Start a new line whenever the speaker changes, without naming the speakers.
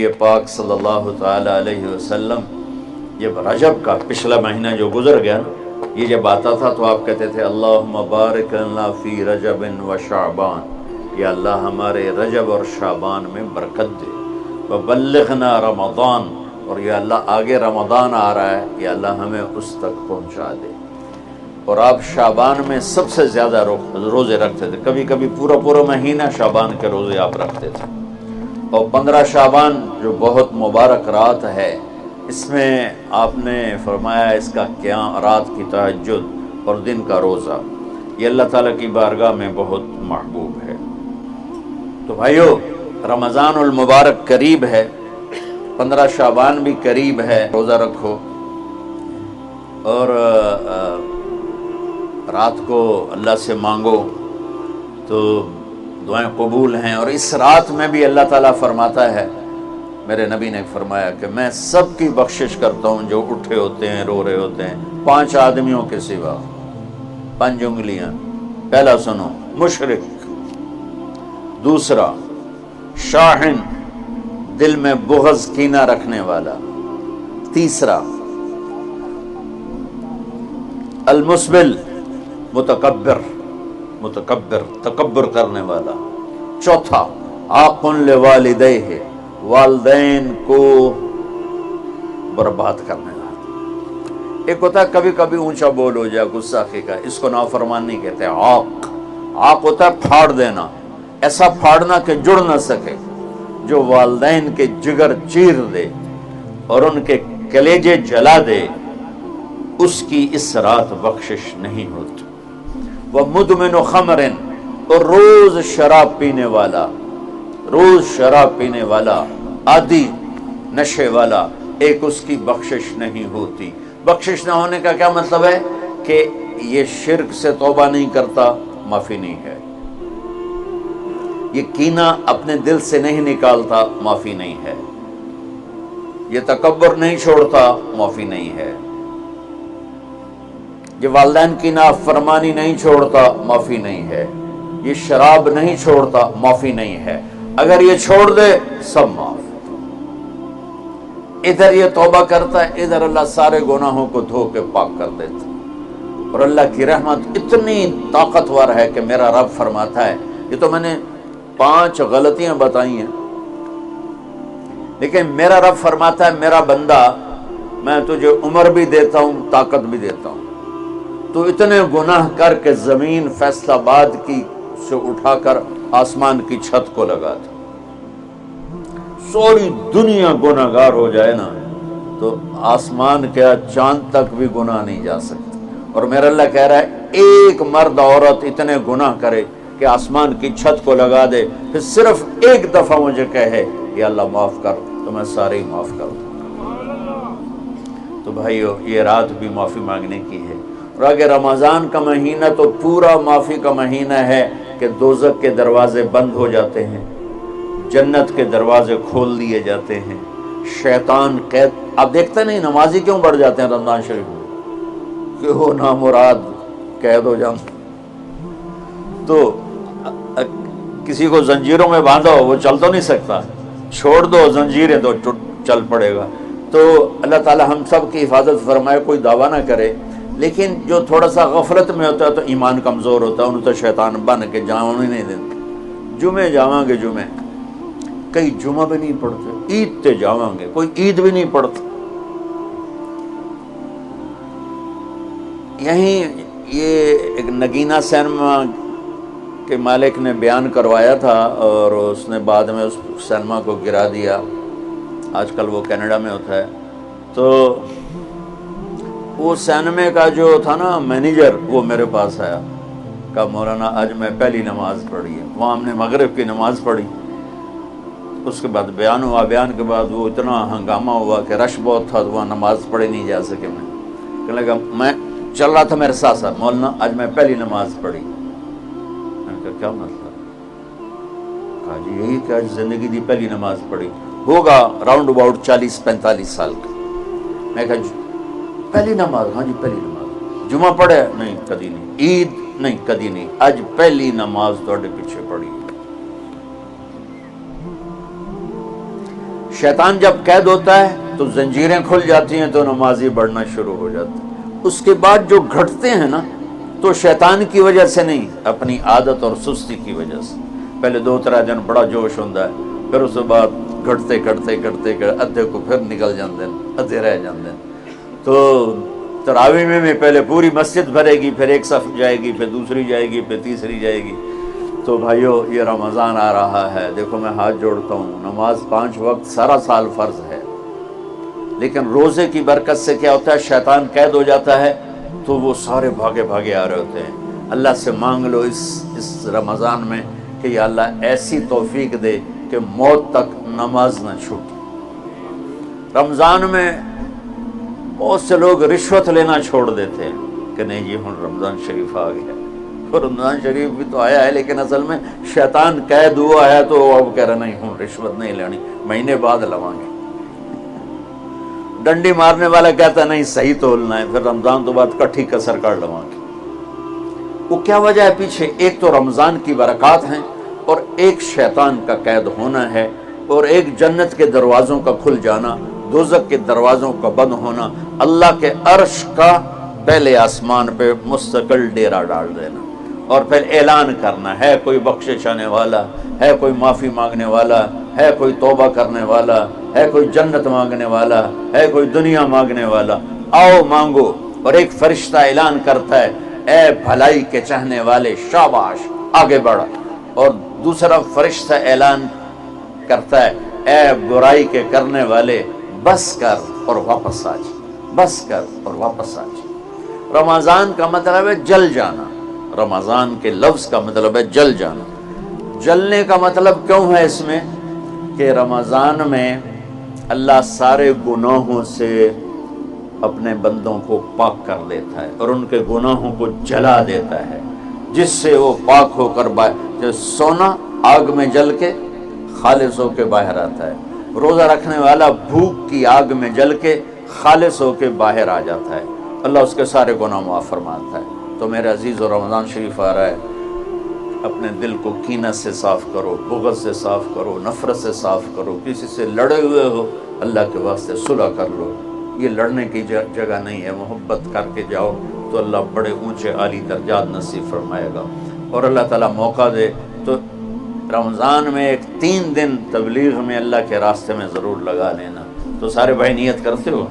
نبی پاک صلی اللہ تعالی علیہ وسلم جب رجب کا پچھلا مہینہ جو گزر گیا نا، یہ جب آتا تھا تو آپ کہتے تھے اللہم بارک لنا فی رجب و شعبان، یا اللہ ہمارے رجب اور شعبان میں برکت دے، وبلغنا رمضان، اور یا اللہ آگے رمضان آ رہا ہے، یا اللہ ہمیں اس تک پہنچا دے۔ اور آپ شعبان میں سب سے زیادہ روزے رکھتے تھے، کبھی کبھی پورا مہینہ شعبان کے روزے آپ رکھتے تھے۔ اور 15 شعبان جو بہت مبارک رات ہے، اس میں آپ نے فرمایا اس کا قیام، رات کی تہجد اور دن کا روزہ، یہ اللہ تعالیٰ کی بارگاہ میں بہت محبوب ہے۔ تو بھائیو، رمضان المبارک قریب ہے، 15 شعبان بھی قریب ہے، روزہ رکھو اور رات کو اللہ سے مانگو تو دعائیں قبول ہیں۔ اور اس رات میں بھی اللہ تعالیٰ فرماتا ہے، میرے نبی نے فرمایا کہ میں سب کی بخشش کرتا ہوں جو اٹھے ہوتے ہیں، رو رہے ہوتے ہیں، 5 آدمیوں کے سوا، 5 انگلیاں۔ پہلا سنو، مشرک، دوسرا شاحن، دل میں بغض کینہ رکھنے والا، تیسرا المسبل، متکبر تکبر کرنے والا، چوتھا عاق لوالدیہ، والدین کو برباد کرنے والا۔ ایک ہوتا ہے کبھی کبھی اونچا بول ہو جائے، گستاخی کا، اس کو نافرمان نہیں کہتے۔ عاق ہوتا ہے پھاڑ دینا، ایسا پھاڑنا کہ جڑ نہ سکے، جو والدین کے جگر چیر دے اور ان کے کلیجے جلا دے، اس کی اس رات بخشش نہیں ہوتی۔ وَمُدْمِنُ خَمْرٍ، اور روز شراب پینے والا، عادی نشے والا، ایک اس کی بخشش نہیں ہوتی۔ بخشش نہ ہونے کا کیا مطلب ہے؟ کہ یہ شرک سے توبہ نہیں کرتا، معافی نہیں ہے، یہ کینہ اپنے دل سے نہیں نکالتا، معافی نہیں ہے، یہ تکبر نہیں چھوڑتا، معافی نہیں ہے، یہ والدین کی نافرمانی نہیں چھوڑتا، معافی نہیں ہے، یہ شراب نہیں چھوڑتا، معافی نہیں ہے۔ اگر یہ چھوڑ دے سب معاف۔ ادھر یہ توبہ کرتا ہے، ادھر اللہ سارے گناہوں کو دھو کے پاک کر دیتا۔ اور اللہ کی رحمت اتنی طاقتور ہے کہ میرا رب فرماتا ہے، یہ تو میں نے 5 غلطیاں بتائی ہیں، لیکن میرا رب فرماتا ہے میرا بندہ، میں تجھے عمر بھی دیتا ہوں، طاقت بھی دیتا ہوں، تو اتنے گناہ کر کے زمین فیصل آباد کی سے اٹھا کر آسمان کی چھت کو لگا دے، سوری دنیا گناہ گار ہو جائے نا تو آسمان کیا چاند تک بھی گناہ نہیں جا سکتا۔ اور میرا اللہ کہہ رہا ہے ایک مرد عورت اتنے گناہ کرے کہ آسمان کی چھت کو لگا دے، پھر صرف ایک دفعہ مجھے کہے یا اللہ معاف کر، تو میں سارے ہی معاف کر دوں۔ تو بھائیو، یہ رات بھی معافی مانگنے کی ہے۔ اور اگر رمضان کا مہینہ تو پورا معافی کا مہینہ ہے کہ دوزخ کے دروازے بند ہو جاتے ہیں، جنت کے دروازے کھول دیے جاتے ہیں، شیطان قید، آپ دیکھتے نہیں نمازی کیوں بڑھ جاتے ہیں رمضان شریف میں، کہ وہ نامراد قید ہو جاؤں، تو کسی کو زنجیروں میں باندھو وہ چل تو نہیں سکتا، چھوڑ دو زنجیریں تو چل پڑے گا۔ تو اللہ تعالی ہم سب کی حفاظت فرمائے، کوئی دعویٰ نہ کرے، لیکن جو تھوڑا سا غفلت میں ہوتا ہے تو ایمان کمزور ہوتا ہے، انہوں تو شیطان بن کے جاؤں نہیں دیتے۔ جمعے جاواں گے، جمعے کئی جمعہ بھی نہیں پڑھتے، عید تے جاواں گے، کوئی عید بھی نہیں پڑھتا۔ یہیں یہ ایک نگینہ سینما کے مالک نے بیان کروایا تھا اور اس نے بعد میں اس سینما کو گرا دیا، آج کل وہ کینیڈا میں ہوتا ہے۔ تو وہ سینمے کا جو تھا نا مینیجر، وہ میرے پاس آیا، کہا مولانا آج میں پہلی نماز پڑھی ہے۔ وہاں ہم نے مغرب کی نماز پڑھی، اس کے بعد بیان ہوا، بیان کے بعد وہ اتنا ہنگامہ ہوا کہ رش بہت تھا، وہاں نماز پڑھی نہیں جا سکے۔ میں کہنے لگا، میں چل رہا تھا میرے ساتھ ساتھ، مولانا آج میں پہلی نماز پڑھی۔ میں نے کہا کیا مطلب؟ کہا جی یہی کہ آج زندگی دی پہلی نماز پڑھی، ہوگا راؤنڈ اباؤٹ 40-45 سال کا۔ میں کہا پہلی نماز؟ ہاں جی پہلی نماز۔ جمعہ پڑھے؟ نہیں کدی نہیں۔ عید؟ نہیں کدی نہیں، آج پہلی نماز تھوڑے پیچھے پڑھی۔ شیطان جب قید ہوتا ہے تو زنجیریں کھل جاتی ہیں تو نمازی بڑھنا شروع ہو جاتا ہے۔ اس کے بعد جو گھٹتے ہیں نا تو شیطان کی وجہ سے نہیں، اپنی عادت اور سستی کی وجہ سے۔ پہلے 2-3 دن بڑا جوش ہوتا ہے، پھر اس کے بعد گھٹتے ادھے کو پھر نکل جاندے ہیں، ادھے رہ جاندے ہیں۔ تو تراویح میں پہلے پوری مسجد بھرے گی، پھر ایک صف جائے گی، پھر دوسری جائے گی، پھر تیسری جائے گی۔ تو بھائیو یہ رمضان آ رہا ہے، دیکھو میں ہاتھ جوڑتا ہوں، نماز 5 وقت سارا سال فرض ہے، لیکن روزے کی برکت سے کیا ہوتا ہے، شیطان قید ہو جاتا ہے تو وہ سارے بھاگے بھاگے آ رہے ہوتے ہیں۔ اللہ سے مانگ لو اس رمضان میں کہ یا اللہ ایسی توفیق دے کہ موت تک نماز نہ چھوٹے۔ رمضان میں بہت سے لوگ رشوت لینا چھوڑ دیتے ہیں کہ نہیں جی ہن رمضان شریف آ گیا، رمضان شریف بھی تو آیا ہے، لیکن اصل میں شیطان قید ہوا ہے تو اب کہہ رہے نہیں ہوں رشوت نہیں لینی، مہینے بعد لواں گے۔ ڈنڈی مارنے والا کہتا نہیں صحیح تولنا ہے، پھر رمضان تو بعد کٹھی کسر کر لواں گے۔ وہ کیا وجہ ہے پیچھے؟ ایک تو رمضان کی برکات ہیں، اور ایک شیطان کا قید ہونا ہے، اور ایک جنت کے دروازوں کا کھل جانا، دوزخ کے دروازوں کا بند ہونا، اللہ کے عرش کا پہلے آسمان پہ مستقل ڈیرا ڈال دینا، اور پھر اعلان کرنا ہے کوئی بخشش آنے والا ہے، کوئی معافی مانگنے والا ہے، کوئی توبہ کرنے والا ہے، کوئی جنت مانگنے والا ہے، کوئی دنیا مانگنے والا، آؤ مانگو۔ اور ایک فرشتہ اعلان کرتا ہے اے بھلائی کے چاہنے والے شاباش آگے بڑھا، اور دوسرا فرشتہ اعلان کرتا ہے اے برائی کے کرنے والے بس کر اور واپس آ جا، بس کر اور واپس آ جا۔ رمضان کا مطلب ہے جل جانا، رمضان کے لفظ کا مطلب ہے جل جانا۔ جلنے کا مطلب کیوں ہے اس میں کہ رمضان میں اللہ سارے گناہوں سے اپنے بندوں کو پاک کر دیتا ہے اور ان کے گناہوں کو جلا دیتا ہے، جس سے وہ پاک ہو کر جیسے سونا آگ میں جل کے خالص ہو کے باہر آتا ہے، روزہ رکھنے والا بھوک کی آگ میں جل کے خالص ہو کے باہر آ جاتا ہے، اللہ اس کے سارے گناہ معاف فرماتا ہے۔ تو میرے عزیز و رمضان شریف آ رہا ہے، اپنے دل کو کینہ سے صاف کرو، بغض سے صاف کرو، نفرت سے صاف کرو، کسی سے لڑے ہوئے ہو اللہ کے واسطے صلح کر لو، یہ لڑنے کی جگہ نہیں ہے، محبت کر کے جاؤ تو اللہ بڑے اونچے عالی درجات نصیب فرمائے گا۔ اور اللہ تعالیٰ موقع دے تو رمضان میں ایک 3 دن تبلیغ میں اللہ کے راستے میں ضرور لگا لینا۔ تو سارے بھائی نیت کرتے ہو؟